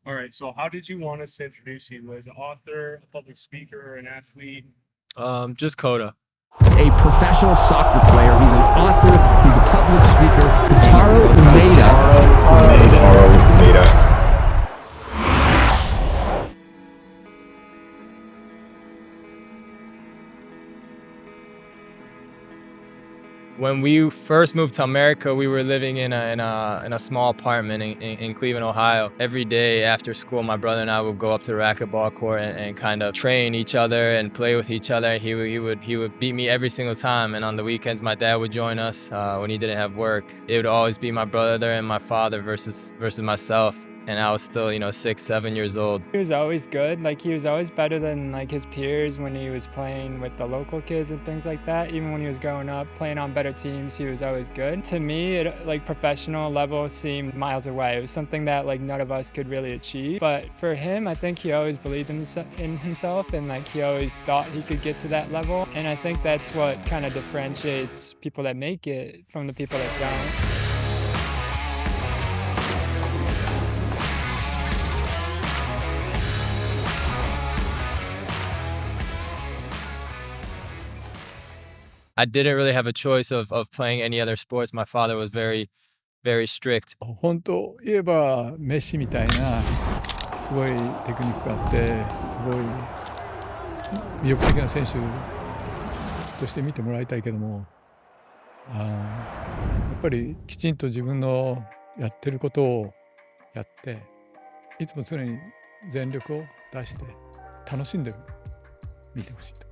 All right. So how did you want us to introduce you? As an author, a public speaker, an athlete? Just Coda. A professional soccer player. He's an author. He's a public speaker. Kotaro Umeda. Kotaro Umeda. When we first moved to America, we were living in a small apartment in Cleveland, Ohio. Every day after school, my brother and I would go up to the racquetball court and kind of train each other and play with each other. He would beat me every single time. And on the weekends, my dad would join us when he didn't have work. It would always be my brother and my father versus myself. And I was still, 6, 7 years old. He was always good. Like, he was always better than like his peers when he was playing with the local kids and things like that. Even when he was growing up, playing on better teams, he was always good. To me, like professional level seemed miles away. It was something that like none of us could really achieve. But for him, I think he always believed in himself, and like he always thought he could get to that level. And I think that's what kind of differentiates people that make it from the people that don't. I didn't really have a choice of playing any other sports. My father was very, very strict. 本当言えばメッシみたいなすごいテクニックがあってすごい魅力的な選手として見てもらいたいけどもやっぱりきちんと自分のやってることをやっていつも常に全力を出して楽しんで見てほしいと。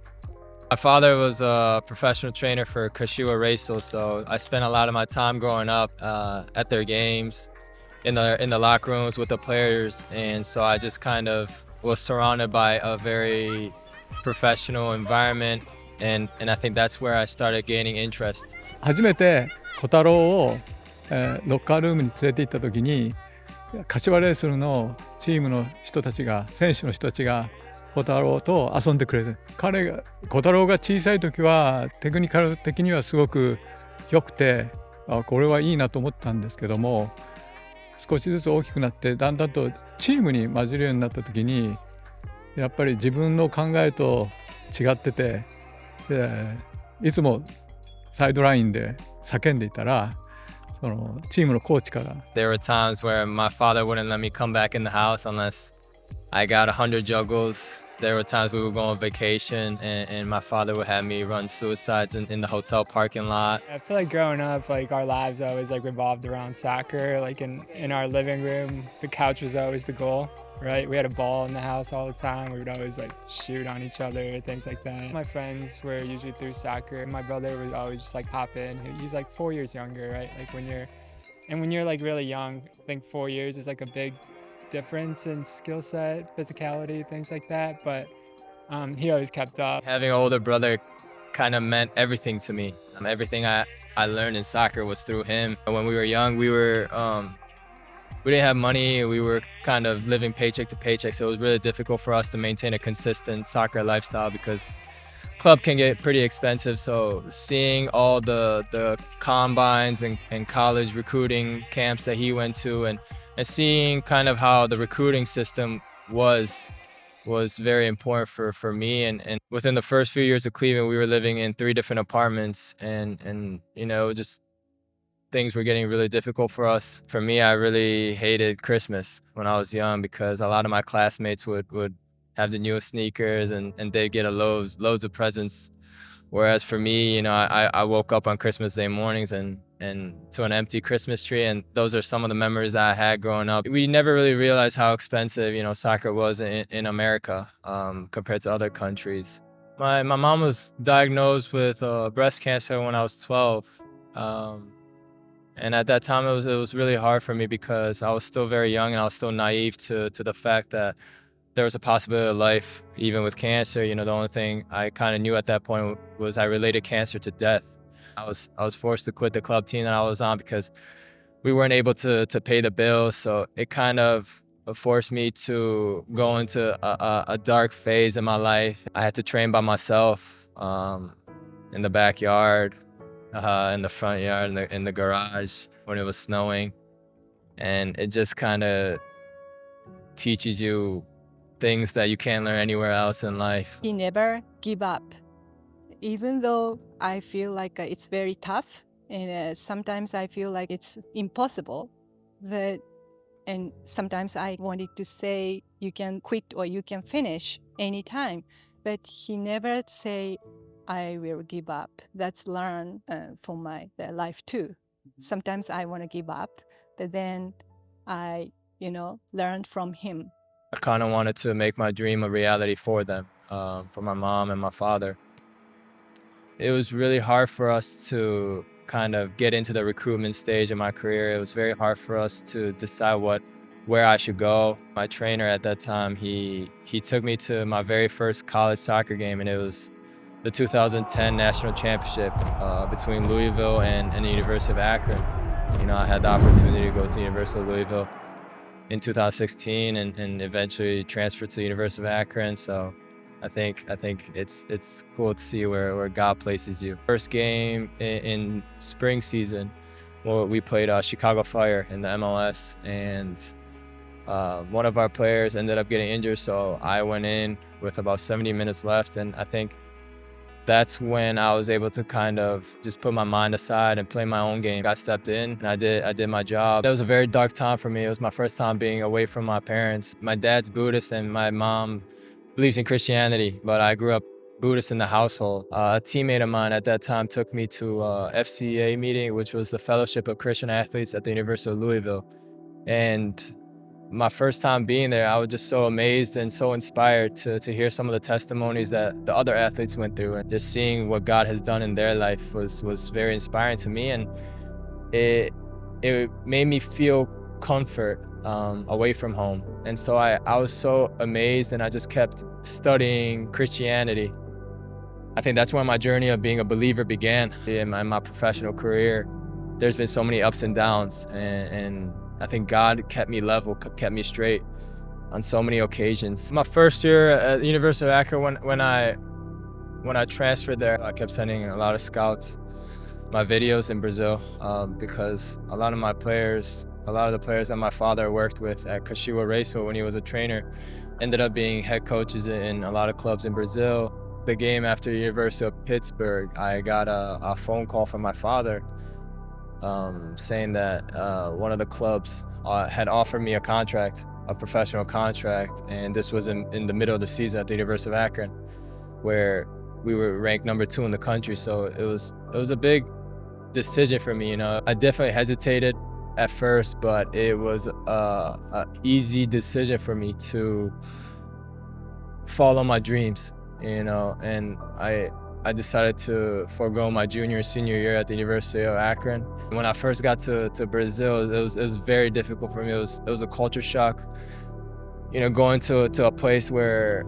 My father was a professional trainer for Kashiwa Racing, so I spent a lot of my time growing up at their games, in the locker rooms with the players, and so I just kind of was surrounded by a very professional environment, and I think that's where I started gaining interest. 初めて小太郎を、ロッカールームに連れて行った時に柏レイソルのチームの人たちが選手の人たちが小太郎と遊んでくれる。小太郎が小さい時はテクニカル的にはすごく良くてこれはいいなと思ったんですけども少しずつ大きくなってだんだんとチームに混じるようになった時にやっぱり自分の考えと違ってていつもサイドラインで叫んでいたらそのチームのコーチから There were times where my father wouldn't let me come back in the house unless I got 100 juggles. There were times we would go on vacation and my father would have me run suicides in the hotel parking lot. I feel like growing up, like our lives always like revolved around soccer. Like in our living room, the couch was always the goal, right? We had a ball in the house all the time. We would always like shoot on each other, things like that. My friends were usually through soccer. My brother would always just like hop in. He's like 4 years younger, right? Like when you're like really young, I think 4 years is like a big difference in skill set, physicality, things like that. But he always kept up. Having an older brother kind of meant everything to me. Everything I learned in soccer was through him. When we were young, we didn't have money. We were kind of living paycheck to paycheck, so it was really difficult for us to maintain a consistent soccer lifestyle because club can get pretty expensive. So seeing all the combines and college recruiting camps that he went to and seeing kind of how the recruiting system was very important for me. And within the first few years of Cleveland, we were living in 3 different apartments and just things were getting really difficult for us. For me, I really hated Christmas when I was young because a lot of my classmates would have the newest sneakers and they'd get loads of presents. Whereas for me, I woke up on Christmas Day mornings and to an empty Christmas tree, and those are some of the memories that I had growing up. We never really realized how expensive, soccer was in America compared to other countries. My mom was diagnosed with breast cancer when I was 12. And at that time, it was really hard for me because I was still very young and I was still naive to the fact that there was a possibility of life even with cancer. The only thing I kind of knew at that point was I related cancer to death. I was forced to quit the club team that I was on because we weren't able to pay the bills. So it kind of forced me to go into a dark phase in my life. I had to train by myself in the backyard, in the front yard, in the garage when it was snowing. And it just kind of teaches you things that you can't learn anywhere else in life. He never give up. Even though I feel like it's very tough and sometimes I feel like it's impossible, and sometimes I wanted to say you can quit or you can finish anytime, but he never say I will give up. That's learned for my life too. Sometimes I want to give up, but then I, learned from him. I kind of wanted to make my dream a reality for them, for my mom and my father. It was really hard for us to kind of get into the recruitment stage in my career. It was very hard for us to decide where I should go. My trainer at that time, he took me to my very first college soccer game, and it was the 2010 national championship between Louisville and the University of Akron. I had the opportunity to go to the University of Louisville in 2016 and eventually transferred to the University of Akron. So I think it's cool to see where God places you. First game in spring season, we played Chicago Fire in the MLS, and one of our players ended up getting injured, so I went in with about 70 minutes left, and I think that's when I was able to kind of just put my mind aside and play my own game. I stepped in and I did my job. It was a very dark time for me. It was my first time being away from my parents. My dad's Buddhist and my mom believes in Christianity, but I grew up Buddhist in the household. A teammate of mine at that time took me to a FCA meeting, which was the Fellowship of Christian Athletes at the University of Louisville. And my first time being there, I was just so amazed and so inspired to hear some of the testimonies that the other athletes went through, and just seeing what God has done in their life was very inspiring to me, and it made me feel comfort away from home. And so I was so amazed, and I just kept studying Christianity. I think that's when my journey of being a believer began in my professional career. There's been so many ups and downs, and I think God kept me level, kept me straight on so many occasions. My first year at the University of Akron, when I transferred there, I kept sending a lot of scouts my videos in Brazil because a lot of the players that my father worked with at Kashiwa Reysol when he was a trainer ended up being head coaches in a lot of clubs in Brazil. The game after the University of Pittsburgh, I got a phone call from my father saying that one of the clubs had offered me a professional contract, and this was in the middle of the season at the University of Akron, where we were ranked number 2 in the country. So it was a big decision for me. I definitely hesitated at first, but it was a easy decision for me to follow my dreams, and I decided to forego my junior and senior year at the University of Akron. When I first got to Brazil, it was very difficult for me. It was a culture shock. Going to a place where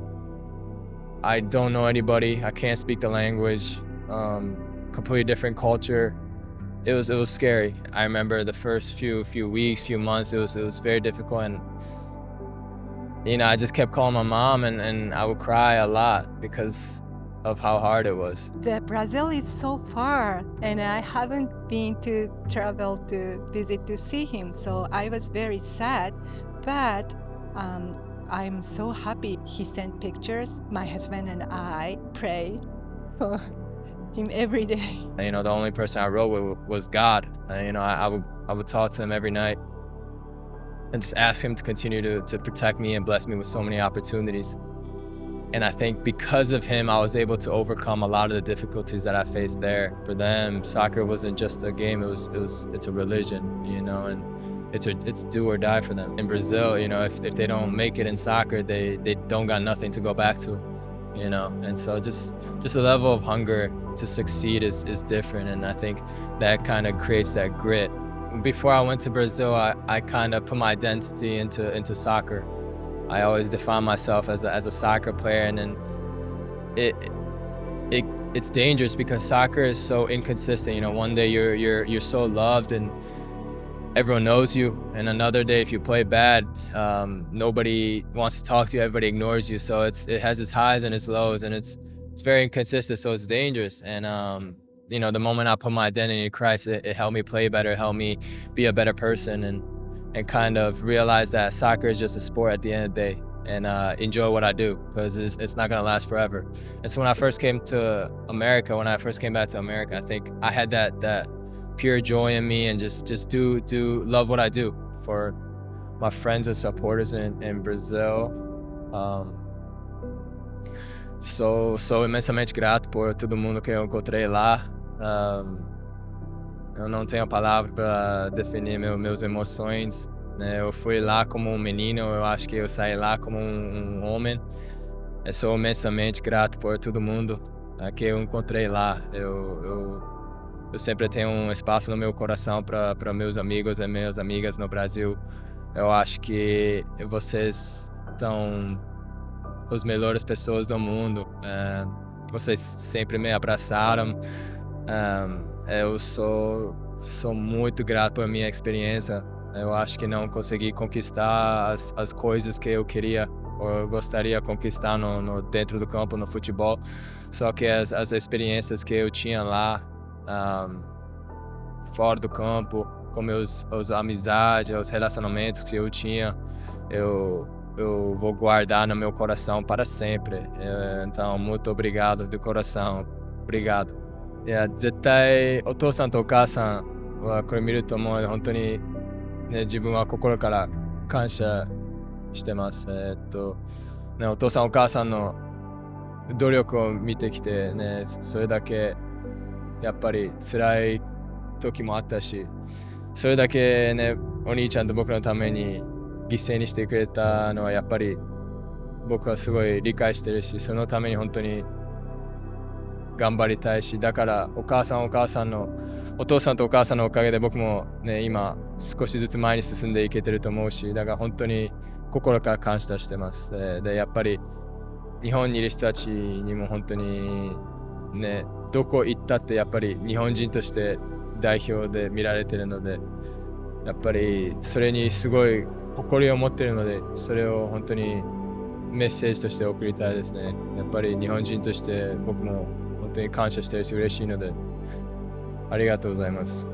I don't know anybody, I can't speak the language, completely different culture. It was scary. I remember the first few weeks, few months, it was very difficult, and I just kept calling my mom, and I would cry a lot because of how hard it was. Brazil is so far, and I haven't been to travel to visit to see him, so I was very sad, but I'm so happy he sent pictures. My husband and I pray for him every day. The only person I wrote with was God. I would talk to him every night and just ask him to continue to protect me and bless me with so many opportunities. And I think because of him, I was able to overcome a lot of the difficulties that I faced there. For them, soccer wasn't just a game; it's a religion, and it's do or die for them. In Brazil, if they don't make it in soccer, they don't got nothing to go back to, And so just a level of hunger to succeed is different, and I think that kind of creates that grit. Before I went to Brazil, I kind of put my identity into soccer. I always define myself as a soccer player, and then it's dangerous because soccer is so inconsistent. One day you're so loved and everyone knows you, and another day if you play bad, nobody wants to talk to you, everybody ignores you. So it has its highs and its lows, and it's very inconsistent, so it's dangerous. And the moment I put my identity in Christ, it helped me play better, it helped me be a better person. And and kind of realize that soccer is just a sport at the end of the day, and enjoy what I do, because it's not gonna last forever. And so when I first came to America, when I first came back to America, I think I had that pure joy in me, and just do love what I do. For my friends and supporters in Brazil, sou imensamente grato por todo mundo que eu encontrei lá. Eu não tenho palavra para definir meus emoções, né? Eu fui lá como um menino, eu acho que eu saí lá como um homem. Eu sou imensamente grato por todo mundo que eu encontrei lá. Eu sempre tenho um espaço no meu coração para meus amigos e minhas amigas no Brasil. Eu acho que vocês são as melhores pessoas do mundo. Vocês sempre me abraçaram. Eu sou muito grato por minha experiência. Eu acho que não consegui conquistar as coisas que eu queria ou gostaria de conquistar dentro do campo, no futebol. Só que as experiências que eu tinha lá, fora do campo, com as amizades, os relacionamentos que eu tinha, eu vou guardar no meu coração para sempre. Então, muito obrigado de coração. Obrigado. 絶対お父さんとお母さんはこれ見るともう本当に、ね、自分は心から感謝してます。ね、お父さんお母さんの努力を見てきて、ね、それだけやっぱり辛い時もあったし、それだけね、お兄ちゃんと僕のために犠牲にしてくれたのはやっぱり僕はすごい理解してるし、そのために本当に頑張りたいし、だからお父さんとお母さんのおかげで僕もね、今少しずつ前に進んでいけてると思うし、だから本当に心から感謝してます。でやっぱり日本にいる人たちにも本当にね、どこ行ったってやっぱり日本人として代表で見られてるので、やっぱりそれにすごい誇りを持ってるので、それを本当にメッセージとして送りたいですね。やっぱり日本人として僕も本当に感謝してるし嬉しいので、ありがとうございます。